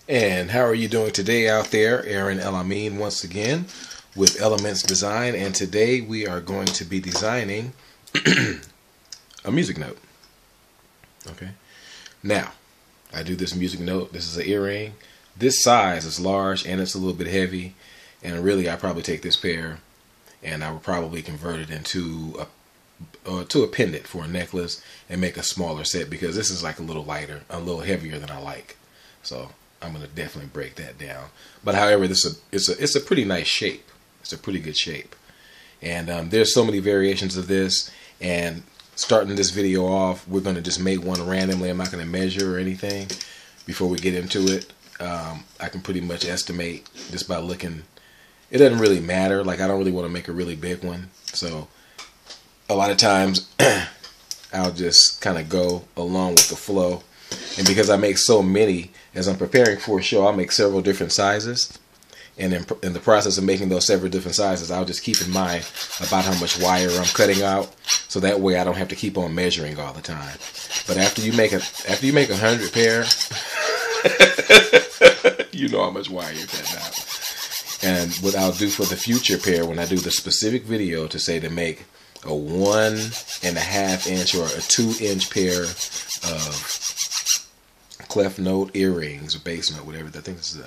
And how are you doing today out there? El-Amin once again with Elements Design, and today we are going to be designing a music note. Okay. Now, I do this music note. This is an earring. This size is large and it's a little bit heavy, and really I probably take this pair and I would probably convert it into a pendant for a necklace and make a smaller set, because this is like a little lighter, a little heavier than I like. So I'm going to definitely break that down. But however, it's a pretty nice shape. It's a pretty good shape. And there's so many variations of this. And starting this video off, we're going to just make one randomly. I'm not going to measure or anything before we get into it. I can pretty much estimate just by looking. It doesn't really matter. Like, I don't really want to make a really big one. So a lot of times I'll just kind of go along with the flow. And because I make so many, as I'm preparing for a show, I'll make several different sizes. And in the process of making those several different sizes, I'll just keep in mind about how much wire I'm cutting out, so that way I don't have to keep on measuring all the time. But after you make 100 pair, you know how much wire you're cutting out. And what I'll do for the future pair, when I do the specific video to say to make a 1.5 inch or a 2-inch pair of Clef note earrings, or bass note, whatever. I think this is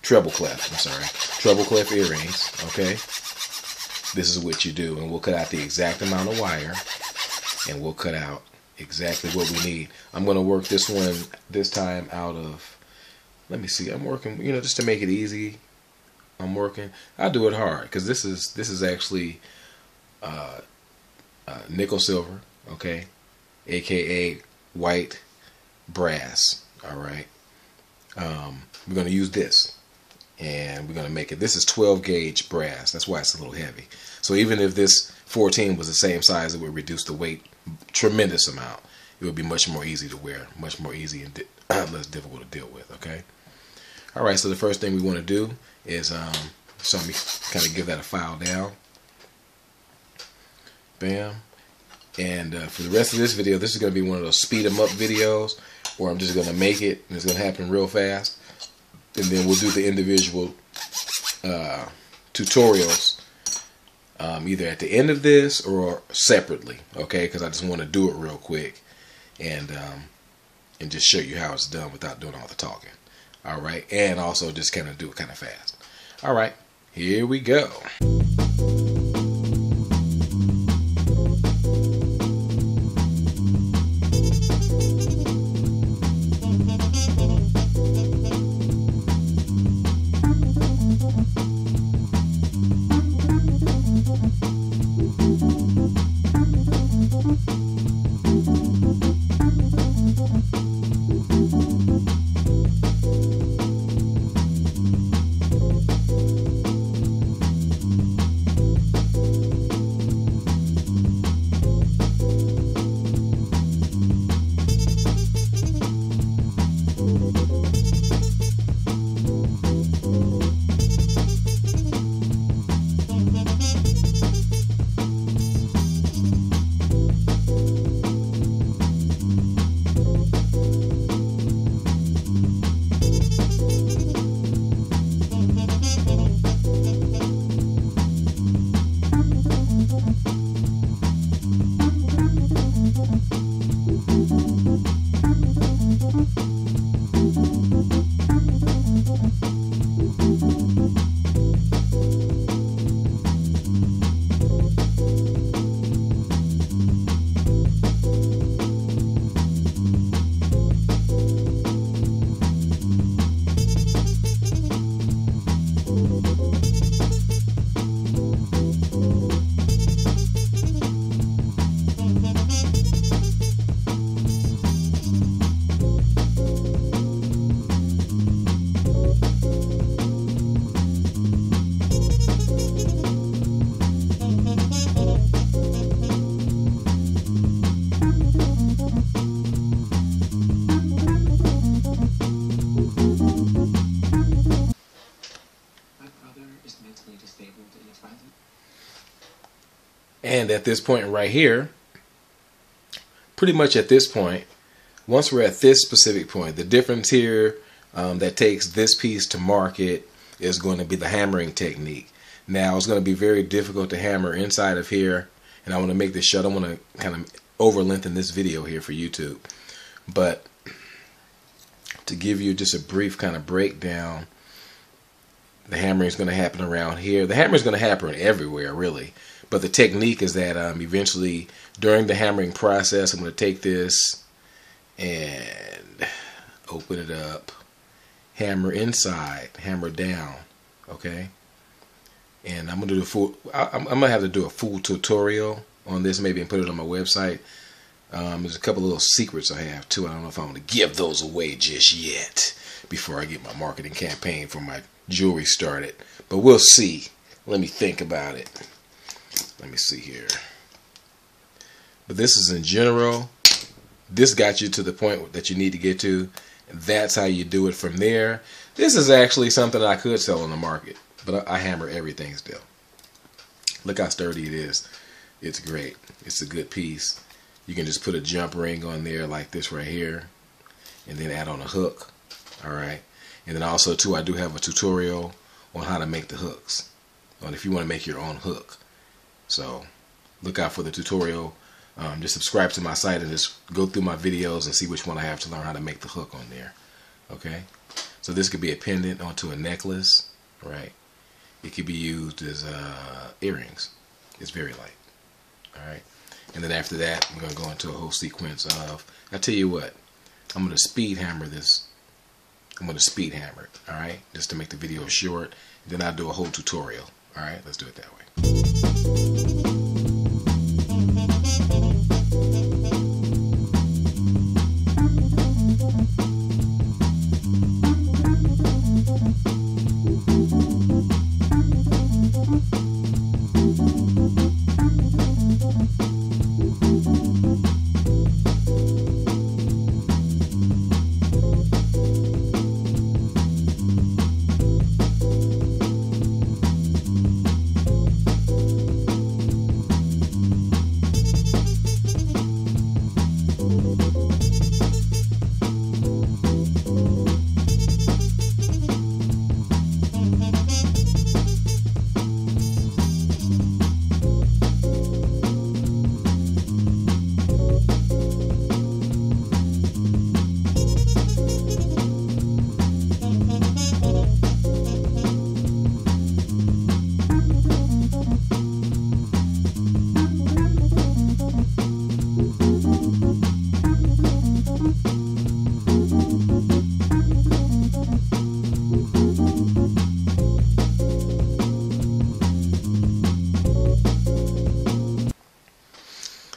treble clef. I'm sorry, treble clef earrings. Okay, this is what you do, and we'll cut out the exact amount of wire, and we'll cut out exactly what we need. I'm going to work this one this time out of. Let me see. I'm working, just to make it easy. I do it hard because this is actually nickel silver. Okay, aka white brass. All right. We're going to use this, and we're going to make it. This is 12 gauge brass. That's why it's a little heavy. So even if this 14 was the same size, it would reduce the weight tremendous amount. It would be much more easy to wear, much more easy and less difficult to deal with. Okay. All right. So the first thing we want to do is so let me kind of give that a file down. Bam. And for the rest of this video, this is going to be one of those speed 'em up videos, where I'm just going to make it, and it's going to happen real fast. And then we'll do the individual tutorials either at the end of this or separately, okay? Because I just want to do it real quick and just show you how it's done without doing all the talking. All right, and also just kind of do it kind of fast. All right, here we go. And at this point right here, pretty much at this point, once we're at this specific point, the difference here that takes this piece to market is going to be the hammering technique. Now, it's going to be very difficult to hammer inside of here, and I want to make this short. I want to kind of over lengthen this video here for YouTube, but to give you just a brief kind of breakdown, the hammering is going to happen around here. The hammering is going to happen everywhere, really, but the technique is that eventually during the hammering process, I'm going to take this and open it up, hammer inside, hammer down, okay? And I'm gonna do I'm gonna have to do a full tutorial on this, maybe, and put it on my website. There's a couple little secrets I have too. I don't know if I'm gonna give those away just yet before I get my marketing campaign for my jewelry started. But we'll see. Let me think about it. Let me see here. But this is in general. This got you to the point that you need to get to. And that's how you do it from there. This is actually something I could sell on the market, but I hammer everything still. Look how sturdy it is. It's great. It's a good piece. You can just put a jump ring on there like this right here, and then add on a hook. Alright. And then also too, I do have a tutorial on how to make the hooks, on if you want to make your own hook. So look out for the tutorial. Just subscribe to my site and just go through my videos and see which one I have to learn how to make the hook on there. Okay. So this could be a pendant onto a necklace, right? It could be used as earrings. It's very light. Alright. And then after that, I'm going to go into a whole sequence of, I tell you what, I'm going to speed hammer this. I'm going to speed hammer it, alright? Just to make the video short. Then I'll do a whole tutorial. Alright, let's do it that way.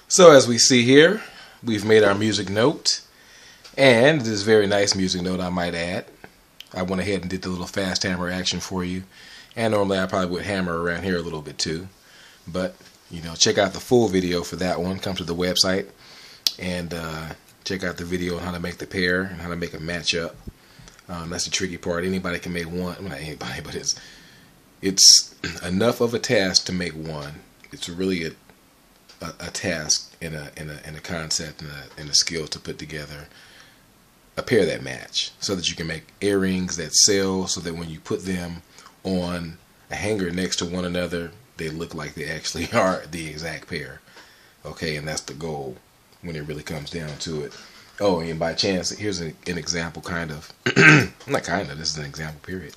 So as we see here, we've made our music note, and this very nice music note, I might add. I went ahead and did the little fast hammer action for you, and normally I probably would hammer around here a little bit too, but you know, check out the full video for that one. Come to the website and check out the video on how to make the pair and how to make a match up. That's the tricky part. Anybody can make one. Well, not anybody, but it's enough of a task to make one. It's really a task and a concept and a skill to put together a pair that match, so that you can make earrings that sell, so that when you put them on a hanger next to one another, they look like they actually are the exact pair. Okay, and that's the goal when it really comes down to it. Oh, and by chance, here's an example, kind of. Not kind of, this is an example, period.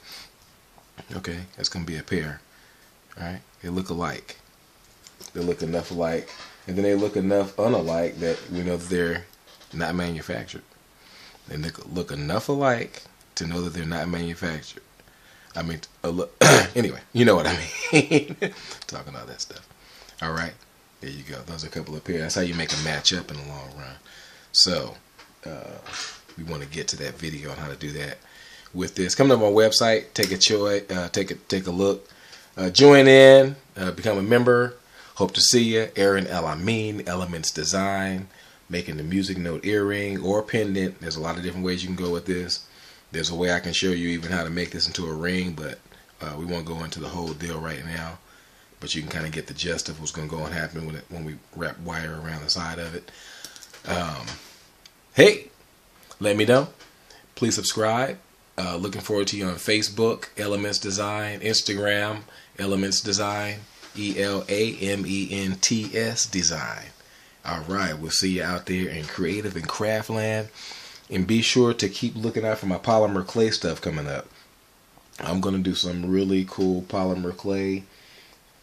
Okay, that's going to be a pair. Alright, they look alike. They look enough alike, and then they look enough unalike that we know that they're not manufactured. They look enough alike to know that they're not manufactured. I mean, anyway, you know what I mean. Talking all that stuff. Alright, there you go. Those are a couple of pairs. That's how you make a match up in the long run. So, we want to get to that video on how to do that with this. Come to my website, take a look, join in, become a member. Hope to see you. El-Amin, Elements Design, making the music note earring or pendant. There's a lot of different ways you can go with this. There's a way I can show you even how to make this into a ring, but we won't go into the whole deal right now. But you can kind of get the gist of what's going to go and happen when we wrap wire around the side of it. Hey, let me know. Please subscribe. Looking forward to you on Facebook, Elements Design, Instagram, Elements Design, ELAMENTS Design. All right, we'll see you out there in creative and craft land. And be sure to keep looking out for my polymer clay stuff coming up. I'm going to do some really cool polymer clay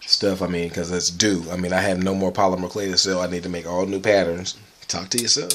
stuff, because it's due. I have no more polymer clay to sell. I need to make all new patterns. Talk to you soon.